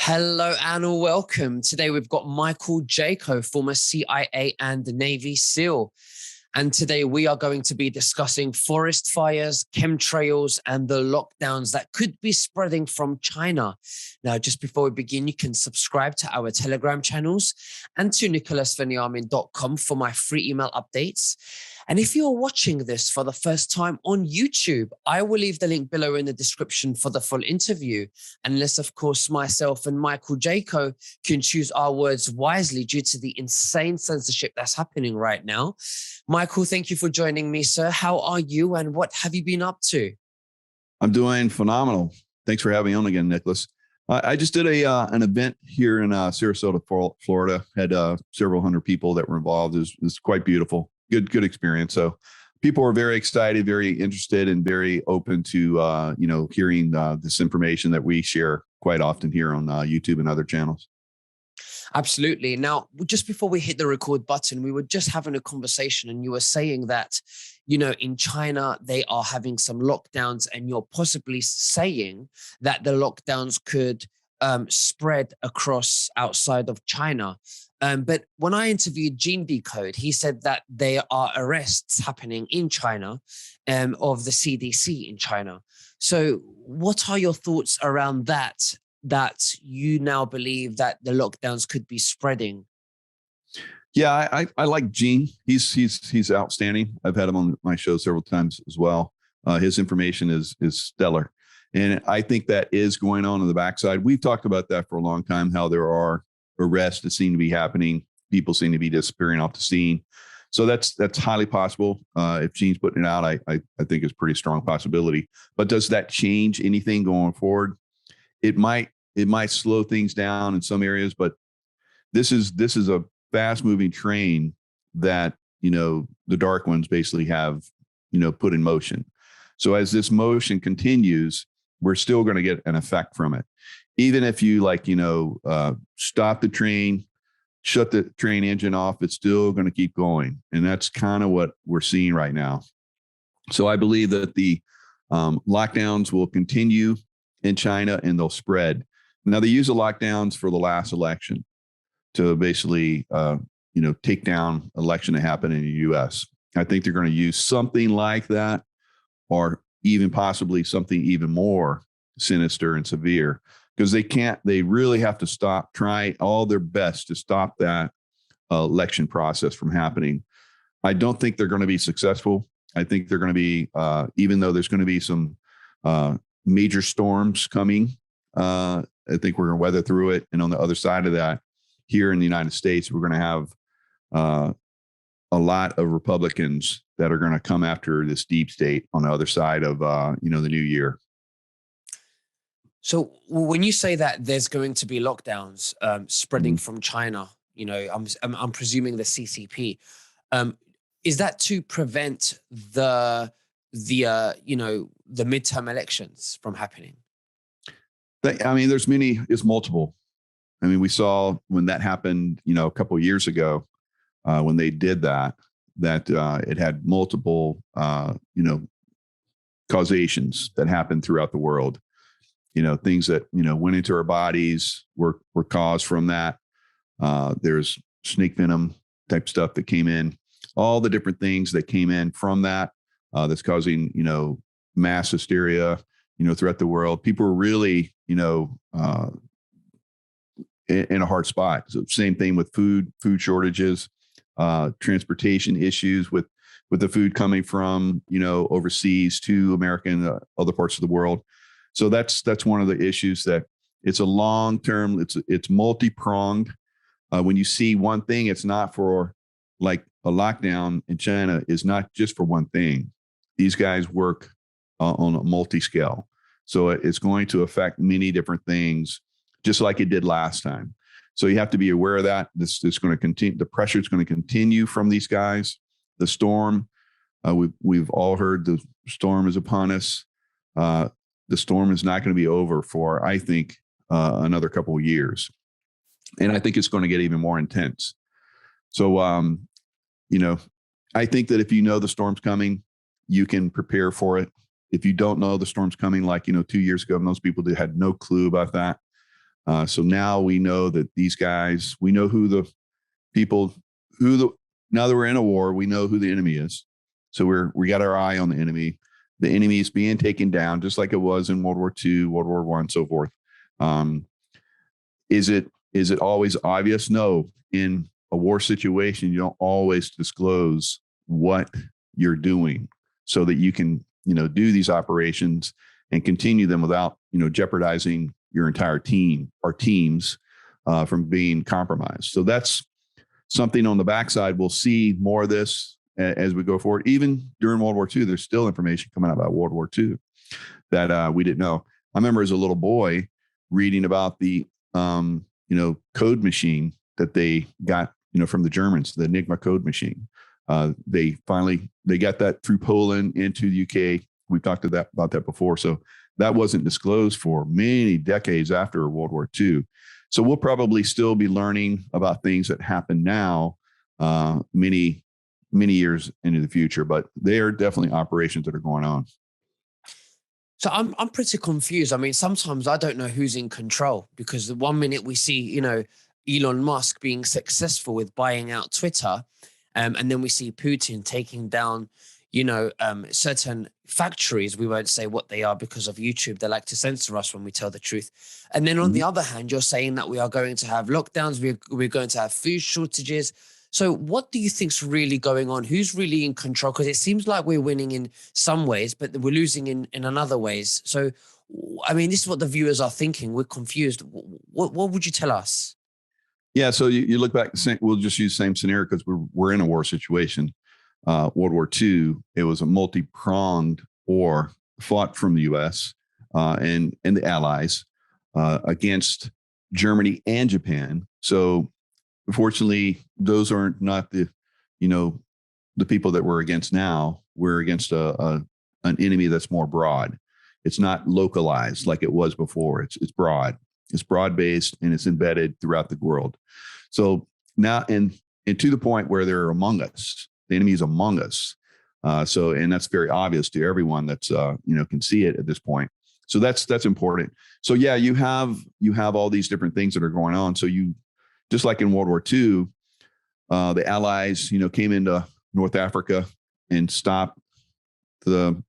Hello and welcome. Today we've got Michael Jaco, former CIA and Navy SEAL. And today we are going to be discussing forest fires, chemtrails, and the lockdowns that could be spreading from China. Now, just before we begin, you can subscribe to our Telegram channels and to nicholasveniamin.com for my free email updates. And if you're watching this for the first time on YouTube, I will leave the link below in the description for the full interview. Unless, of course, myself and Michael Jaco can choose our words wisely due to the insane censorship that's happening right now. Michael, thank you for joining me, sir. How are you and what have you been up to? I'm doing phenomenal. Thanks for having me on again, Nicholas. I just did an event here in Sarasota, Florida. Had several hundred people that were involved. It was quite beautiful. Good experience. So people were very excited, very interested, and very open to hearing this information that we share quite often here on YouTube and other channels. Absolutely. Now, just before we hit the record button, we were just having a conversation and you were saying that, in China, they are having some lockdowns and you're possibly saying that the lockdowns could spread across outside of China. But when I interviewed Gene Decode, he said that there are arrests happening in China of the CDC in China. So what are your thoughts around that you now believe that the lockdowns could be spreading? Yeah, I like Gene. He's outstanding. I've had him on my show several times as well. His information is stellar. And I think that is going on the backside. We've talked about that for a long time, how there are arrests that seem to be happening. People seem to be disappearing off the scene. So that's highly possible. If Gene's putting it out, I think it's a pretty strong possibility. But does that change anything going forward? It might slow things down in some areas, but this is a fast moving train that, the dark ones basically have, put in motion. So as this motion continues, we're still going to get an effect from it. Even if you stop the train, shut the train engine off, it's still going to keep going. And that's kind of what we're seeing right now. So I believe that the lockdowns will continue in China and they'll spread. Now they use the lockdowns for the last election to basically, take down election that happened in the U.S. I think they're going to use something like that, or even possibly something even more sinister and severe, because they really have to try all their best to stop that election process from happening. I don't think they're going to be successful. I think they're going to be, even though there's going to be some major storms coming, I think we're going to weather through it. And on the other side of that, here in the United States, we're going to have a lot of Republicans that are going to come after this deep state on the other side of, the new year. So when you say that there's going to be lockdowns spreading from China, I'm presuming the CCP, is that to prevent the midterm elections from happening? It's multiple. We saw when that happened, a couple of years ago, when they did that it had multiple, causations that happened throughout the world. Things that, went into our bodies were caused from that. There's snake venom type stuff that came in, all the different things that came in from that, that's causing, mass hysteria, throughout the world. People were really, in a hard spot. So same thing with food shortages, transportation issues with the food coming from, overseas to America and other parts of the world. So that's one of the issues, that it's a long-term, it's multi-pronged. When you see one thing, it's not for, like, a lockdown in China is not just for one thing. These guys work on a multi-scale. So it's going to affect many different things, just like it did last time. So you have to be aware of that. This is going to continue. The pressure is going to continue from these guys. The storm, we've all heard the storm is upon us. The storm is not going to be over for, I think, another couple of years. And I think it's going to get even more intense. So, I think that if you know the storm's coming, you can prepare for it. If you don't know the storm's coming, like, 2 years ago, most people had no clue about that. So now we know that these guys, we know who the people, now that we're in a war, we know who the enemy is. So we got our eye on the enemy. The enemy is being taken down, just like it was in World War II, World War I, so forth. Is it always obvious? No. In a war situation, you don't always disclose what you're doing so that you can, do these operations and continue them without, jeopardizing your entire team or teams from being compromised. So that's something on the backside. We'll see more of this as we go forward. Even during World War II, there's still information coming out about World War II that we didn't know. I remember as a little boy reading about the code machine that they got, from the Germans, the Enigma code machine. They got that through Poland into the UK. We've talked about that before. So that wasn't disclosed for many decades after World War II. So we'll probably still be learning about things that happen now, many years into the future, but they are definitely operations that are going on. So I'm pretty confused. I mean, sometimes I don't know who's in control, because the 1 minute we see, Elon Musk being successful with buying out Twitter, and then we see Putin taking down, certain factories. We won't say what they are because of YouTube. They like to censor us when we tell the truth. And then on the other hand, you're saying that we are going to have lockdowns. We're going to have food shortages. So what do you think's really going on? Who's really in control? Because it seems like we're winning in some ways, but we're losing in another ways. So, I mean, this is what the viewers are thinking. We're confused. What would you tell us? Yeah. So you look back, we'll just use the same scenario because we're in a war situation. World War II, it was a multi-pronged war fought from the U.S. And the Allies against Germany and Japan. So unfortunately, those are not the people that we're against now. We're against an enemy that's more broad. It's not localized like it was before. It's broad. It's broad-based, and it's embedded throughout the world. So now, and to the point where they're among us. The enemy is among us. And that's very obvious to everyone that's can see it at this point. So that's important. So yeah, you have all these different things that are going on. So you, just like in World War II, the Allies, came into North Africa and stopped the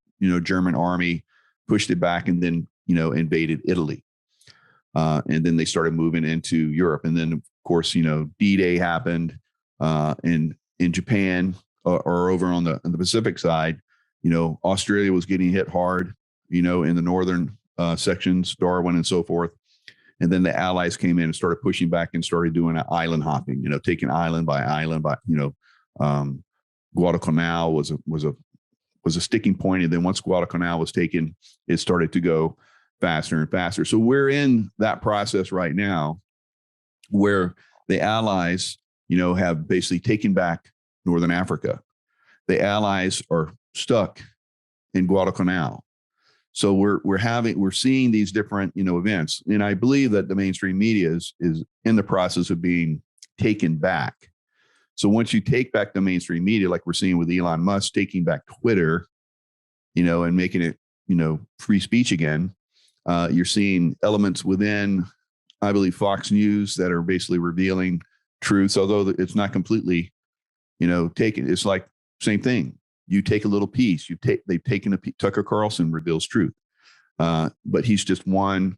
German army, pushed it back, and then invaded Italy. And then they started moving into Europe. And then, of course, D-Day happened in Japan, or over on the Pacific side. Australia was getting hit hard, in the northern sections, Darwin and so forth. And then the Allies came in and started pushing back and started doing an island hopping, taking island by island. Guadalcanal was a sticking point. And then once Guadalcanal was taken, it started to go faster and faster. So we're in that process right now where the Allies, have basically taken back Northern Africa. The Allies are stuck in Guadalcanal. So we're seeing these different, events. And I believe that the mainstream media is in the process of being taken back. So once you take back the mainstream media, like we're seeing with Elon Musk taking back Twitter, and making it, free speech again, you're seeing elements within, I believe, Fox News that are basically revealing truths, although it's not completely, taken. It's like same thing. You take a little piece. They've taken Tucker Carlson reveals truth, but he's just one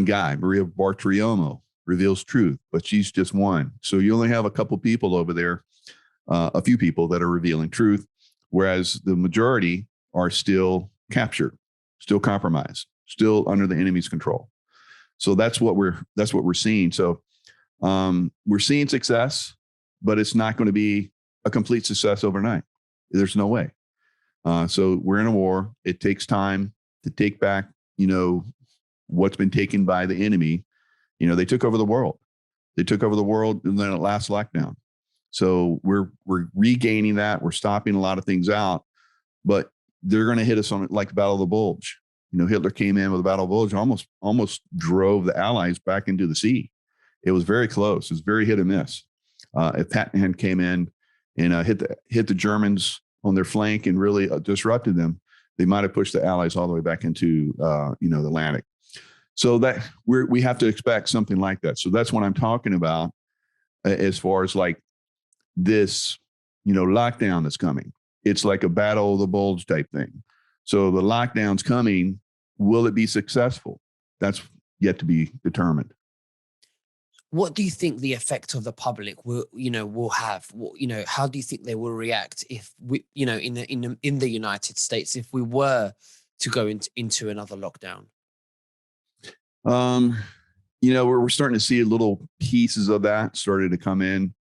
guy. Maria Bartiromo reveals truth, but she's just one. So you only have a couple people over there, a few people that are revealing truth, whereas the majority are still captured, still compromised, still under the enemy's control. So that's what we're seeing. So we're seeing success, but it's not going to be a complete success overnight. There's no way. So we're in a war. It takes time to take back, what's been taken by the enemy. They took over the world. They took over the world in the last lockdown. So we're regaining that. We're stopping a lot of things out, but they're going to hit us on it like the Battle of the Bulge. Hitler came in with the Battle of the Bulge, almost drove the Allies back into the sea. It was very close. It was very hit and miss. If Patton came in and hit the Germans on their flank and really disrupted them, they might have pushed the Allies all the way back into the Atlantic. So that we have to expect something like that. So that's what I'm talking about as far as like this, lockdown that's coming. It's like a battle of the bulge type thing. So the lockdown's coming. Will it be successful? That's yet to be determined. What do you think the effect of the public will have? How do you think they will react if we, in the United States, if we were to go into another lockdown? Um, we're starting to see little pieces of that started to come in.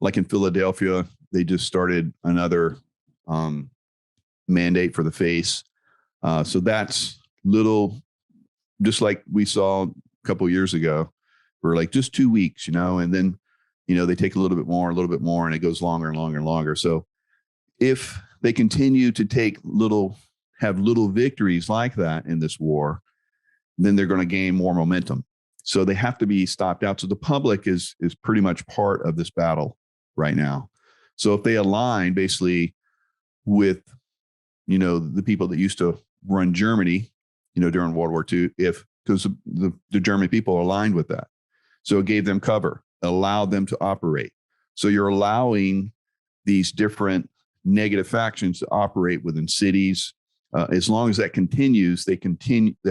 Like in Philadelphia, they just started another mandate for the face. So that's little, just like we saw a couple of years ago, for like just 2 weeks, and then, they take a little bit more, and it goes longer and longer and longer. So if they continue to have little victories like that in this war, then they're going to gain more momentum. So they have to be stopped out. So the public is pretty much part of this battle right now. So if they align basically with, the people that used to run Germany, during World War II, because the German people aligned with that. So it gave them cover, allowed them to operate. So you're allowing these different negative factions to operate within cities. As long as that continues, they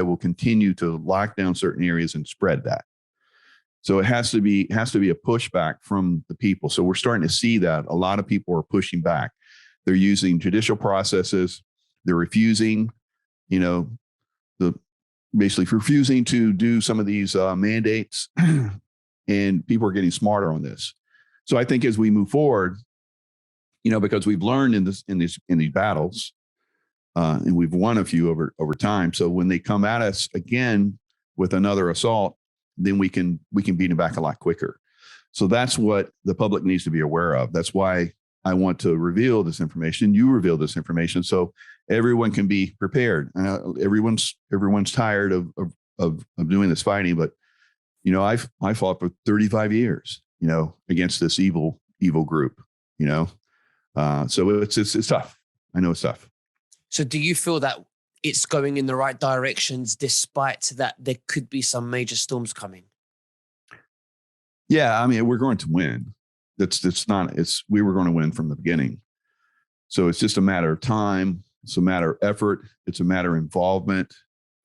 will continue to lock down certain areas and spread that. So it has to be a pushback from the people. So we're starting to see that a lot of people are pushing back. They're using judicial processes. They're refusing, basically refusing to do some of these mandates, and people are getting smarter on this. So I think as we move forward, because we've learned in these battles, and we've won a few over time. So when they come at us again with another assault, then we can beat them back a lot quicker. So that's what the public needs to be aware of. That's why I want to reveal this information. You reveal this information so everyone can be prepared. Everyone's tired of doing this fighting, but I fought for 35 years, against this evil group. So it's tough. I know it's tough. So do you feel that it's going in the right directions, despite that there could be some major storms coming? Yeah, I mean, we're going to win. We were going to win from the beginning. So it's just a matter of time. It's a matter of effort. It's a matter of involvement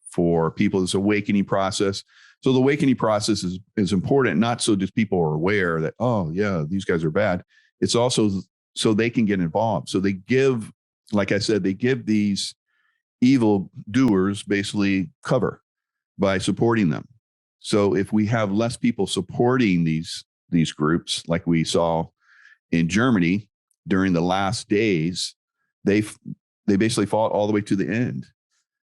for people. It's an awakening process. So the awakening process is important, not so just people are aware that, oh yeah, these guys are bad. It's also so they can get involved. So they give, like I said, they give these evil doers basically cover by supporting them. So if we have less people supporting these groups, like we saw in Germany during the last days, they basically fought all the way to the end.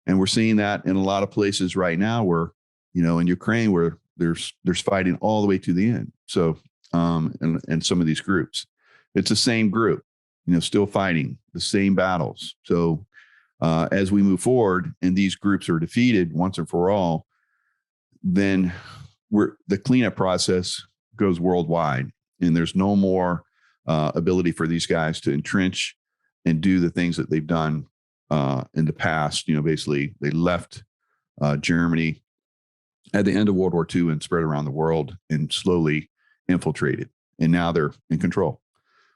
And we're seeing that in a lot of places right now where, in Ukraine, where there's fighting all the way to the end. So, and some of these groups, it's the same group, still fighting the same battles. So as we move forward and these groups are defeated once and for all, then the cleanup process goes worldwide, and there's no more ability for these guys to entrench and do the things that they've done in the past. Basically they left Germany at the end of World War II and spread around the world and slowly infiltrated. And now they're in control.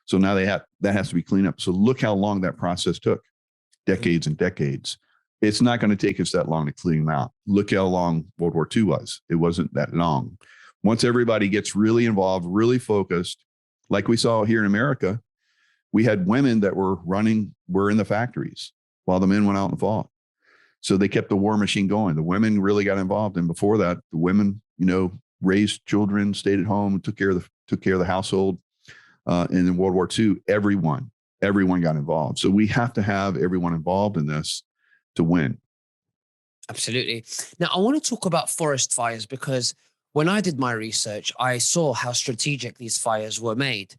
So now that has to be cleaned up. So look how long that process took, decades and decades. It's not going to take us that long to clean them out. Look how long World War II was. It wasn't that long. Once everybody gets really involved, really focused, like we saw here in America, we had women that were in the factories while the men went out and fought. So they kept the war machine going. The women really got involved. And before that, the women, raised children, stayed at home, took care of the household. And in World War II, everyone got involved. So we have to have everyone involved in this to win. Absolutely. Now, I want to talk about forest fires because when I did my research, I saw how strategic these fires were made,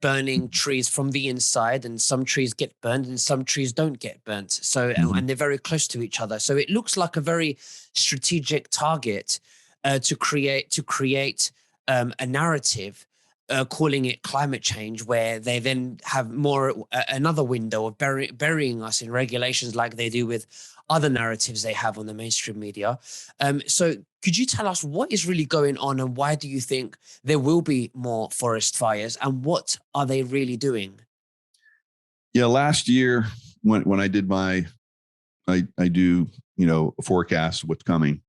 burning trees from the inside, and some trees get burned and some trees don't get burnt. So, and they're very close to each other. So it looks like a very strategic target to create a narrative, calling it climate change, where they then have another window of burying us in regulations like they do with other narratives they have on the mainstream media. So could you tell us what is really going on, and why do you think there will be more forest fires, and what are they really doing? Yeah, last year when I did I do, a forecast what's coming.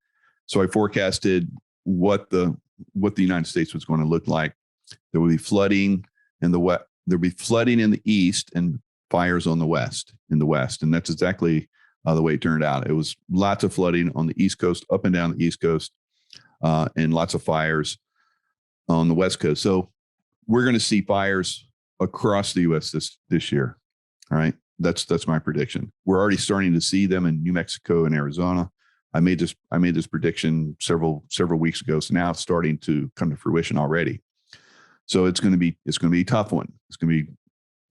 So I forecasted what the United States was going to look like. There would be flooding in the west. There'd be flooding in the east and fires on the west, and that's exactly the way it turned out. It was lots of flooding on the east coast, up and down the east coast, and lots of fires on the west coast. So we're going to see fires across the U.S. this year. All right, that's my prediction. We're already starting to see them in New Mexico and Arizona. I made this prediction several weeks ago, so now it's starting to come to fruition already. So it's going to be a tough one. It's going to be,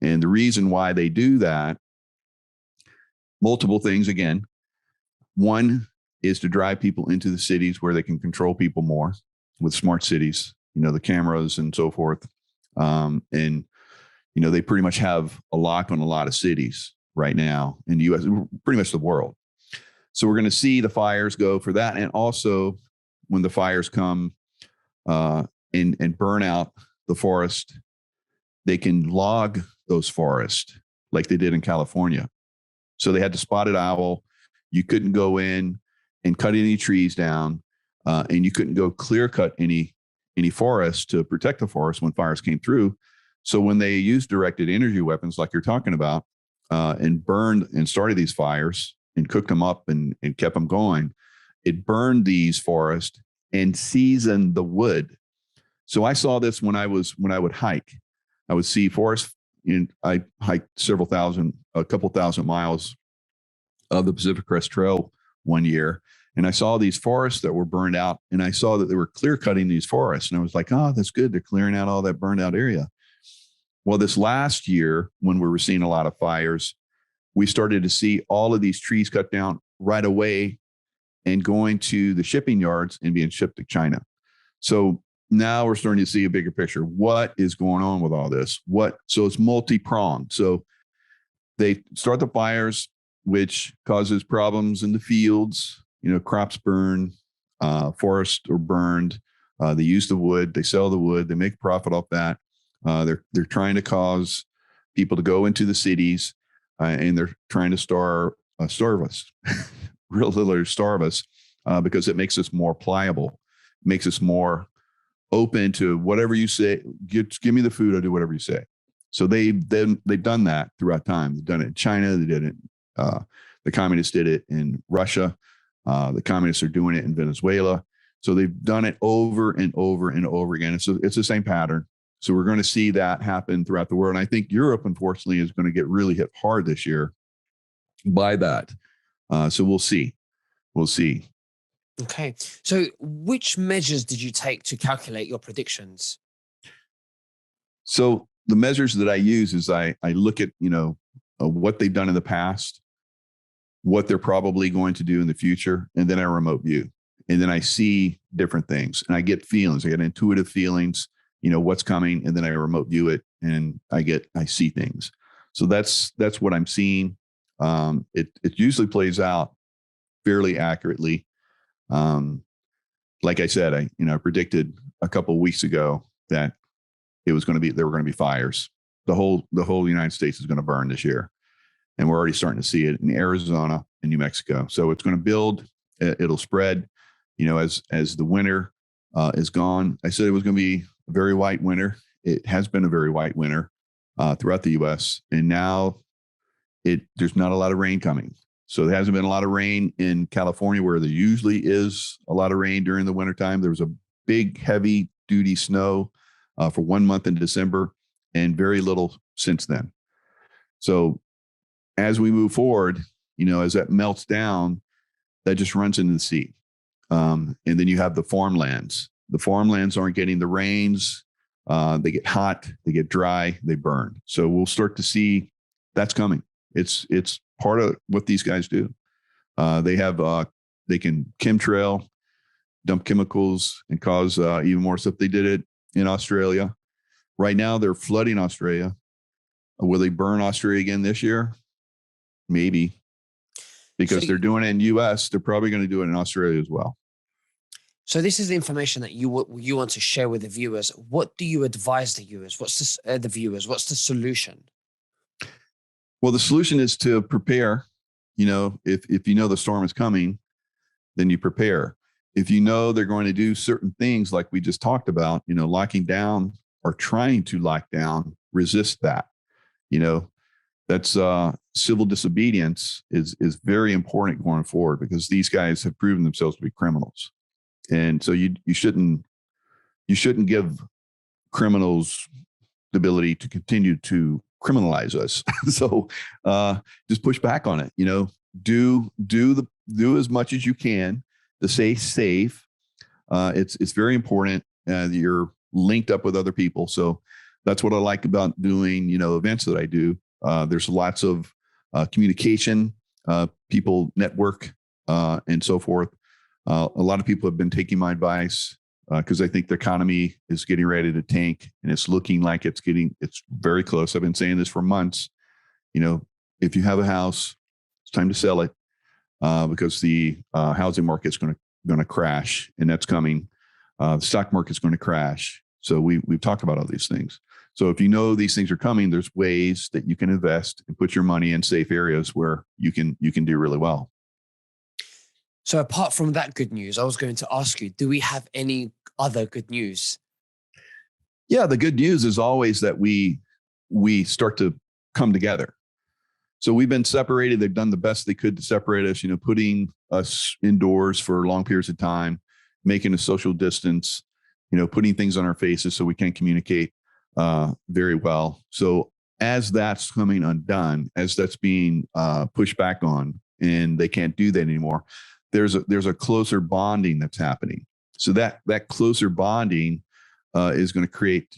and the reason why they do that, multiple things. Again, one is to drive people into the cities where they can control people more with smart cities. The cameras and so forth, and they pretty much have a lock on a lot of cities right now in the U.S., pretty much the world. So we're going to see the fires go for that. And also when the fires come and burn out the forest, they can log those forests like they did in California. So they had the spotted owl. You couldn't go in and cut any trees down, and you couldn't go clear cut any forest to protect the forest when fires came through. So when they used directed energy weapons like you're talking about, and burned and started these fires and cooked them up and kept them going, it burned these forests and seasoned the wood. So I saw this when I would hike. I would see forests. I hiked a couple thousand miles of the Pacific Crest Trail one year, and I saw these forests that were burned out, and I saw that they were clear cutting these forests, and I was like, oh, that's good. They're clearing out all that burned out area. Well, this last year, when we were seeing a lot of fires, we started to see all of these trees cut down right away and going to the shipping yards and being shipped to China. So now we're starting to see a bigger picture. What is going on with all this? So it's multi-pronged. So they start the fires, which causes problems in the fields. Crops burn, forests are burned. They use the wood. They sell the wood. They make profit off that. They're trying to cause people to go into the cities, and they're trying to starve us, real literally starve us, because it makes us more pliable, makes us more open to whatever you say. Give me the food, I'll do whatever you say. So they've done that throughout time. They've done it in China. They did it. The communists did it in Russia. The communists are doing it in Venezuela. So they've done it over and over and over again. It's the same pattern. So we're going to see that happen throughout the world. And I think Europe, unfortunately, is going to get really hit hard this year by that. So we'll see. We'll see. Okay. So which measures did you take to calculate your predictions? So the measures that I use is I look at, what they've done in the past, what they're probably going to do in the future, and then I remote view. And then I see different things and I get feelings. I get intuitive feelings, what's coming, and then I remote view it and I see things. So that's what I'm seeing. It usually plays out fairly accurately. Like I said, I predicted a couple of weeks ago that there were going to be fires. The whole United States is going to burn this year. And we're already starting to see it in Arizona and New Mexico. So it's going to build, it'll spread, as the winter is gone. I said it was going to be a very white winter. It has been a very white winter throughout the U.S. And now there's not a lot of rain coming. So there hasn't been a lot of rain in California, where there usually is a lot of rain during the wintertime. There was a big, heavy duty snow for 1 month in December, and very little since then. So as we move forward, as that melts down, that just runs into the sea. And then you have the farmlands. The farmlands aren't getting the rains. They get hot, they get dry, they burn. So we'll start to see that's coming. It's part of what these guys do. They can chemtrail, dump chemicals, and cause even more stuff. They did it in Australia. Right now, they're flooding Australia. Will they burn Australia again this year? Maybe. because they're doing it in US. They're probably going to do it in Australia as well. So this is the information that you want to share with the viewers. What do you advise the viewers? The viewers? What's the solution? Well, the solution is to prepare. If you know the storm is coming, then you prepare. If you know they're going to do certain things like we just talked about, locking down or trying to lock down, resist that. That's civil disobedience is very important going forward, because these guys have proven themselves to be criminals. And so you shouldn't give criminals the ability to continue to criminalize us. So just push back on it. Do as much as you can to stay safe. It's very important that you're linked up with other people. So that's what I like about doing, events that I do. There's lots of communication, people network, and so forth. A lot of people have been taking my advice because I think the economy is getting ready to tank, and it's looking like it's very close. I've been saying this for months. If you have a house, it's time to sell it because the housing market's going to crash, and that's coming. The stock market's going to crash. So we've talked about all these things. So if you know these things are coming, there's ways that you can invest and put your money in safe areas where you can do really well. So apart from that good news, I was going to ask you, do we have any other good news? Yeah, the good news is always that we start to come together. So we've been separated. They've done the best they could to separate us, putting us indoors for long periods of time, making a social distance, putting things on our faces so we can't communicate very well. So as that's coming undone, as that's being pushed back on, and they can't do that anymore, there's a closer bonding that's happening. So that closer bonding is going to create,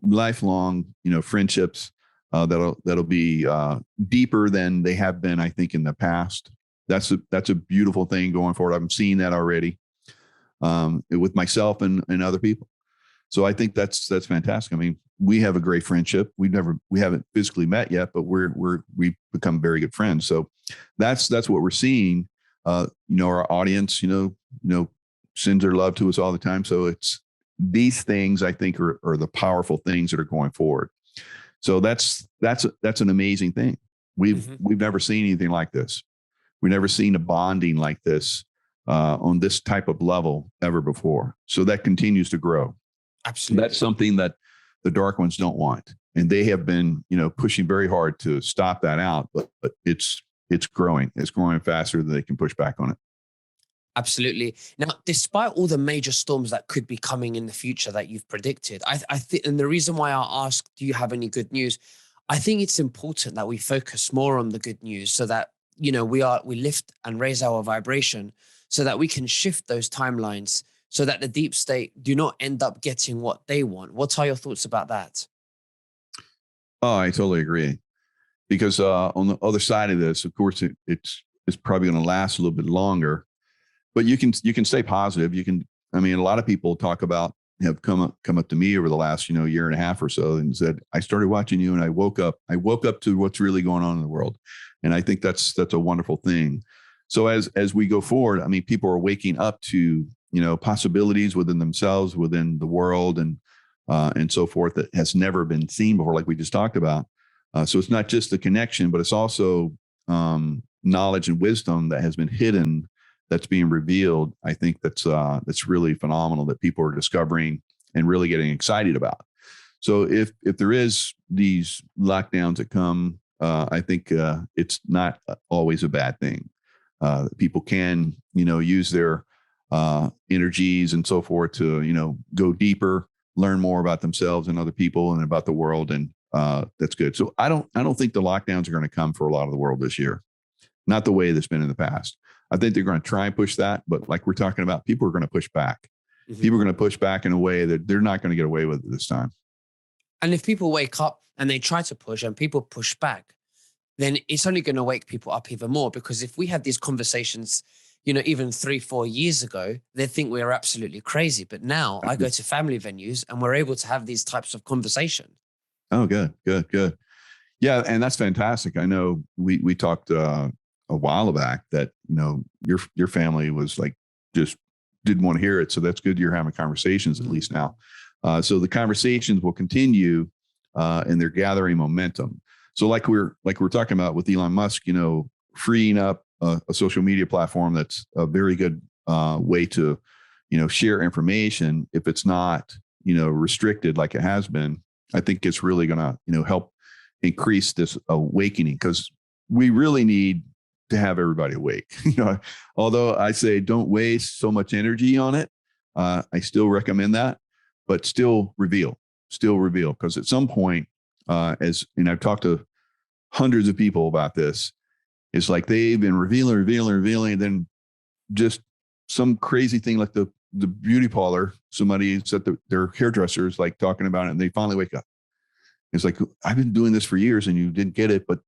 lifelong, friendships that'll be deeper than they have been, I think, in the past. That's a beautiful thing going forward. I'm seeing that already with myself and other people. So I think that's fantastic. I mean, we have a great friendship. We haven't physically met yet, but we've become very good friends. So that's what we're seeing. Our audience, sends their love to us all the time. So it's these things, I think, are the powerful things that are going forward. So that's an amazing thing. We've never seen anything like this. We've never seen a bonding like this on this type of level ever before. So that continues to grow. Absolutely. That's something that the dark ones don't want. And they have been, pushing very hard to stop that out, but it's growing. It's growing faster than they can push back on it. Absolutely. Now, despite all the major storms that could be coming in the future that you've predicted, I think, and the reason why I asked, do you have any good news? I think it's important that we focus more on the good news so that, we lift and raise our vibration so that we can shift those timelines so that the deep state do not end up getting what they want. What are your thoughts about that? Oh, I totally agree. Because on the other side of this, of course, it's probably going to last a little bit longer. But you can stay positive. A lot of people have come up to me over the last, year and a half or so and said, I started watching you and I woke up to what's really going on in the world. And I think that's a wonderful thing. So as we go forward, people are waking up to, possibilities within themselves, within the world and so forth that has never been seen before, like we just talked about. So it's not just the connection, but it's also knowledge and wisdom that has been hidden that's being revealed. I think that's really phenomenal that people are discovering and really getting excited about. So if there is these lockdowns that come, I think it's not always a bad thing. People can, use their energies and so forth to, go deeper, learn more about themselves and other people and about the world. And that's good. So I don't think the lockdowns are going to come for a lot of the world this year. Not the way that's been in the past. I think they're going to try and push that, but like we're talking about, people are going to push back. People are going to push back in a way that they're not going to get away with it this time. And if people wake up and they try to push and people push back, then it's only going to wake people up even more. Because if we had these conversations, even 3-4 years ago, they think we're absolutely crazy. But now I go to family venues and we're able to have these types of conversations. Oh, good. Yeah. And that's fantastic. I know we talked a while back that, your family was like, just didn't want to hear it. So that's good. You're having conversations at least now. So the conversations will continue, and they're gathering momentum. So like we're talking about with Elon Musk, freeing up a social media platform, that's a very good way to, share information. If it's not, restricted like it has been, I think it's really going to, help increase this awakening, because we really need to have everybody awake. Although I say don't waste so much energy on it, I still recommend that, but still reveal, because at some point, and I've talked to hundreds of people about this, it's like they've been revealing, and then just some crazy thing like the beauty parlor, somebody said that their hairdresser is like talking about it, and they finally wake up. It's like, I've been doing this for years and you didn't get it. But,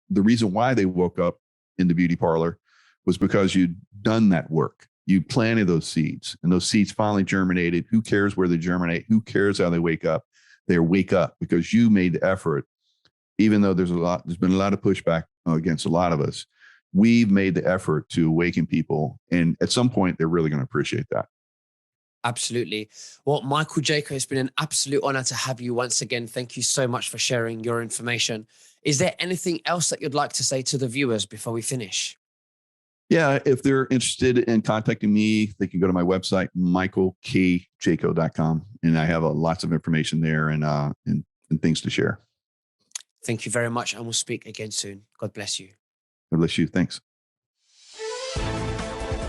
the reason why they woke up in the beauty parlor was because you'd done that work. You planted those seeds, and those seeds finally germinated. Who cares where they germinate? Who cares how they wake up? They wake up because you made the effort. Even though there's been a lot of pushback against a lot of us, we've made the effort to awaken people. And at some point, they're really going to appreciate that. Absolutely. Well, Michael Jaco, it's been an absolute honor to have you once again. Thank you so much for sharing your information. Is there anything else that you'd like to say to the viewers before we finish? Yeah, if they're interested in contacting me, they can go to my website, michaelkjaco.com, and I have lots of information there and things to share. Thank you very much, and we'll speak again soon. God bless you. God bless you. Thanks.